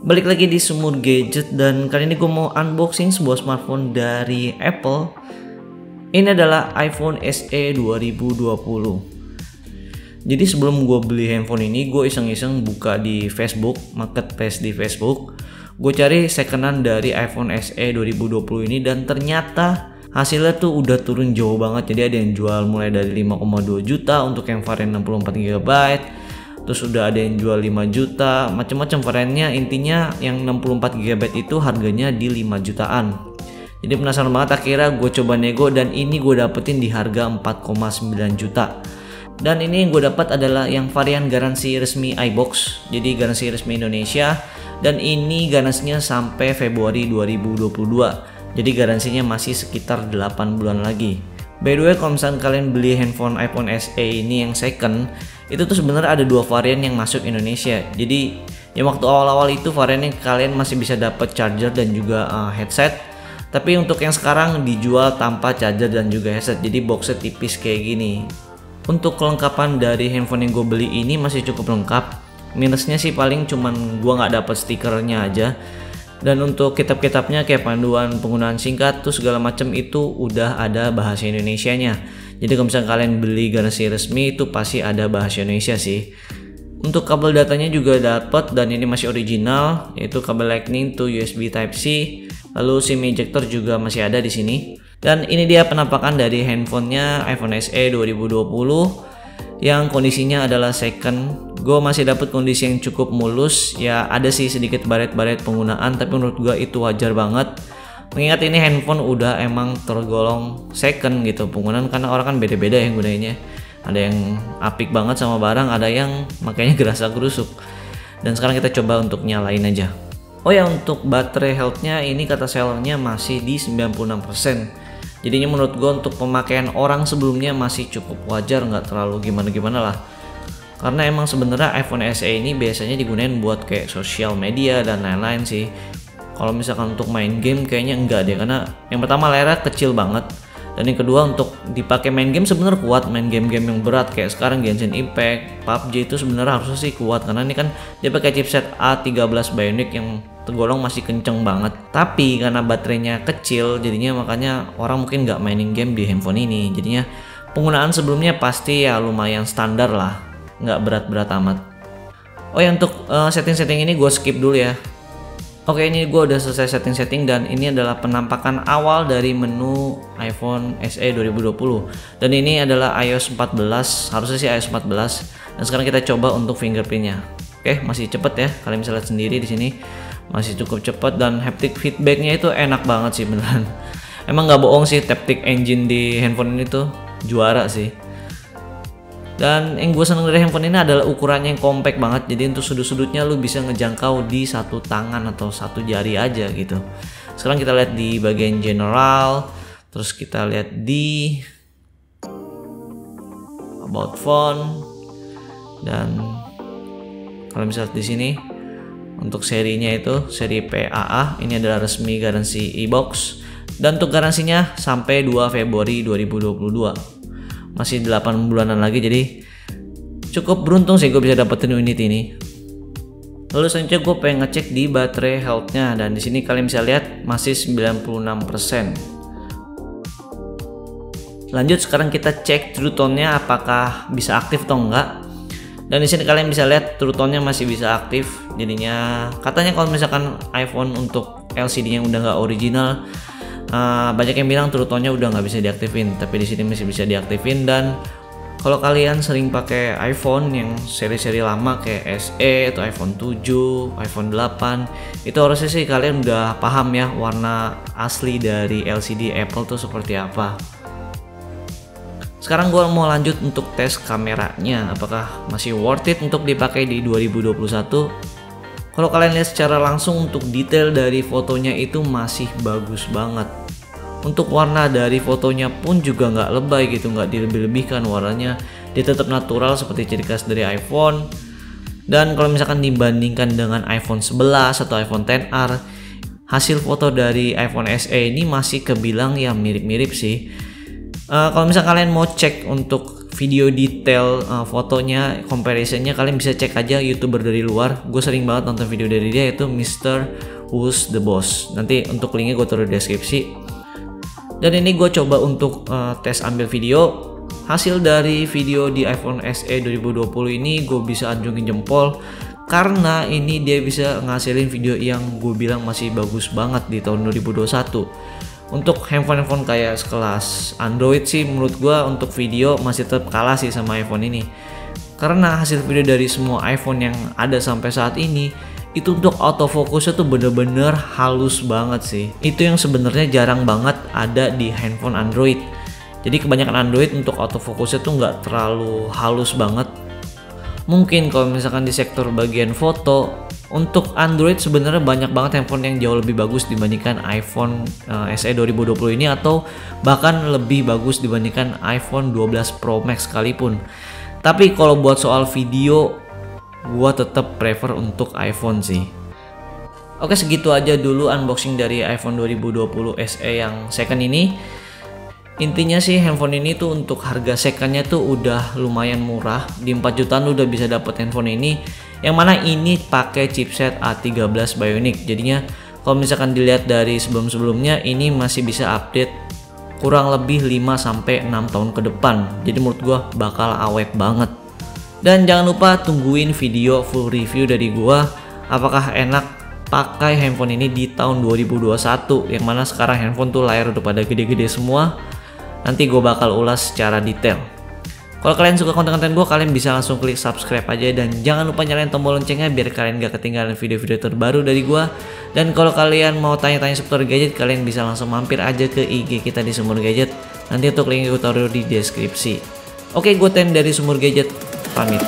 Balik lagi di Sumur Gadget, dan kali ini gue mau unboxing sebuah smartphone dari Apple. Ini adalah iPhone SE 2020. Jadi sebelum gue beli handphone ini, gue iseng-iseng buka di Facebook, marketplace di Facebook. Gue cari secondan dari iPhone SE 2020 ini, dan ternyata hasilnya tuh udah turun jauh banget. Jadi ada yang jual mulai dari 5,2 juta untuk yang varian 64 GB. Terus udah ada yang jual 5 juta, macam-macam variannya. Intinya yang 64 GB itu harganya di 5 jutaan. Jadi penasaran banget, akhirnya gue coba nego dan ini gue dapetin di harga 4,9 juta. Dan ini yang gue dapat adalah yang varian garansi resmi iBox. Jadi garansi resmi Indonesia, dan ini garansinya sampai Februari 2022. Jadi garansinya masih sekitar 8 bulan lagi. By the way, kalau misalnya kalian beli handphone iPhone SE ini yang second, itu tuh sebenarnya ada dua varian yang masuk Indonesia. Jadi yang waktu awal-awal itu variannya kalian masih bisa dapat charger dan juga headset. Tapi untuk yang sekarang dijual tanpa charger dan juga headset. Jadi boxnya tipis kayak gini. Untuk kelengkapan dari handphone yang gue beli ini masih cukup lengkap. Minusnya sih paling cuman gue nggak dapat stikernya aja. Dan untuk kitab-kitabnya kayak panduan penggunaan singkat tuh segala macam itu udah ada bahasa Indonesianya. Jadi kalau misalnya kalian beli garansi resmi itu pasti ada bahasa Indonesia sih. Untuk kabel datanya juga dapat, dan ini masih original, yaitu kabel Lightning to USB Type-C. Lalu SIM ejector juga masih ada di sini. Dan ini dia penampakan dari handphonenya iPhone SE 2020 yang kondisinya adalah second. Gue masih dapat kondisi yang cukup mulus, ya ada sih sedikit baret-baret penggunaan, tapi menurut gue itu wajar banget. Mengingat ini handphone udah emang tergolong second gitu penggunaan, karena orang kan beda-beda ya gunanya. Ada yang apik banget sama barang, ada yang makanya gerasa gerusuk. Dan sekarang kita coba untuk nyalain aja. Oh ya, untuk baterai health-nya ini kata sellernya masih di 96%. Jadinya menurut gue untuk pemakaian orang sebelumnya masih cukup wajar, nggak terlalu gimana-gimana lah. Karena emang sebenarnya iPhone SE ini biasanya digunain buat kayak sosial media dan lain-lain sih. Kalau misalkan untuk main game kayaknya enggak deh, karena yang pertama layarnya kecil banget, dan yang kedua untuk dipakai main game sebenarnya kuat. Main game-game yang berat kayak sekarang Genshin Impact, PUBG itu sebenarnya harusnya sih kuat, karena ini kan dia pakai chipset A13 Bionic yang tergolong masih kenceng banget. Tapi karena baterainya kecil, jadinya makanya orang mungkin nggak mainin game di handphone ini. Jadinya penggunaan sebelumnya pasti ya lumayan standar lah, nggak berat-berat amat. Oh ya, untuk setting-setting ini gue skip dulu ya. Oke, ini gue udah selesai setting-setting, dan ini adalah penampakan awal dari menu iPhone SE 2020. Dan ini adalah iOS 14, harusnya sih iOS 14. Dan sekarang kita coba untuk fingerprintnya. Oke, masih cepet ya, kalian bisa lihat sendiri di sini. Masih cukup cepet, dan haptic feedbacknya itu enak banget sih beneran. Emang nggak bohong sih, haptic engine di handphone ini tuh juara sih. Dan yang gue seneng dari handphone ini adalah ukurannya yang compact banget. Jadi untuk sudut-sudutnya lu bisa ngejangkau di satu tangan atau satu jari aja gitu. Sekarang kita lihat di bagian general, terus kita lihat di about phone, dan kalau misalnya di sini untuk serinya itu seri PAA, ini adalah resmi garansi iBox, dan untuk garansinya sampai 2 Februari 2022. Masih 8 bulanan lagi, jadi cukup beruntung sih gue bisa dapetin unit ini. Lalu selanjutnya gue pengen ngecek di baterai health-nya, dan di sini kalian bisa lihat masih 96%. Lanjut, sekarang kita cek True Tone-nya apakah bisa aktif atau enggak. Dan di sini kalian bisa lihat True Tone-nya masih bisa aktif. Jadinya katanya kalau misalkan iPhone untuk LCD yang udah nggak original, banyak yang bilang True Tone-nya udah nggak bisa diaktifin, tapi di sini masih bisa diaktifin. Dan kalau kalian sering pakai iPhone yang seri-seri lama kayak SE atau iPhone 7, iPhone 8, itu harusnya sih kalian udah paham ya warna asli dari LCD Apple tuh seperti apa. Sekarang gue mau lanjut untuk tes kameranya, apakah masih worth it untuk dipakai di 2021. Kalau kalian lihat secara langsung, untuk detail dari fotonya itu masih bagus banget. Untuk warna dari fotonya pun juga nggak lebay gitu, nggak dilebih-lebihkan warnanya. Dia tetap natural seperti ciri khas dari iPhone. Dan kalau misalkan dibandingkan dengan iPhone 11 atau iPhone XR, hasil foto dari iPhone SE ini masih kebilang ya mirip-mirip sih. Kalau misalkan kalian mau cek untuk video detail fotonya, comparisonnya kalian bisa cek aja YouTuber dari luar. Gue sering banget nonton video dari dia, yaitu Mr. Who's the Boss. Nanti untuk linknya gue taruh di deskripsi. Dan ini gue coba untuk tes ambil video. Hasil dari video di iPhone SE 2020 ini gue bisa anjungin jempol, karena ini dia bisa ngasilin video yang gue bilang masih bagus banget di tahun 2021. Untuk handphone kayak sekelas Android sih menurut gue untuk video masih tetap kalah sih sama iPhone ini. Karena hasil video dari semua iPhone yang ada sampai saat ini itu untuk autofocusnya tuh bener-bener halus banget sih. Itu yang sebenarnya jarang banget ada di handphone Android. Jadi kebanyakan Android untuk autofocusnya tuh nggak terlalu halus banget. Mungkin kalau misalkan di sektor bagian foto, untuk Android sebenarnya banyak banget handphone yang jauh lebih bagus dibandingkan iPhone SE 2020 ini, atau bahkan lebih bagus dibandingkan iPhone 12 Pro Max sekalipun. Tapi kalau buat soal video, gua tetap prefer untuk iPhone sih. Oke, segitu aja dulu unboxing dari iPhone 2020 SE yang second ini. Intinya sih handphone ini tuh untuk harga secondnya tuh udah lumayan murah. Di 4 jutaan udah bisa dapet handphone ini, yang mana ini pakai chipset A13 Bionic. Jadinya kalau misalkan dilihat dari sebelum-sebelumnya, ini masih bisa update kurang lebih 5-6 tahun ke depan. Jadi menurut gua bakal awet banget. Dan jangan lupa tungguin video full review dari gua apakah enak pakai handphone ini di tahun 2021, yang mana sekarang handphone tuh layar udah pada gede-gede semua. Nanti gue bakal ulas secara detail. Kalau kalian suka konten-konten gue, kalian bisa langsung klik subscribe aja, dan jangan lupa nyalain tombol loncengnya biar kalian gak ketinggalan video-video terbaru dari gue. Dan kalau kalian mau tanya-tanya seputar gadget, kalian bisa langsung mampir aja ke IG kita di Sumur Gadget. Nanti untuk link gue taruh di deskripsi. Oke, gue Ten dari Sumur Gadget, pamit.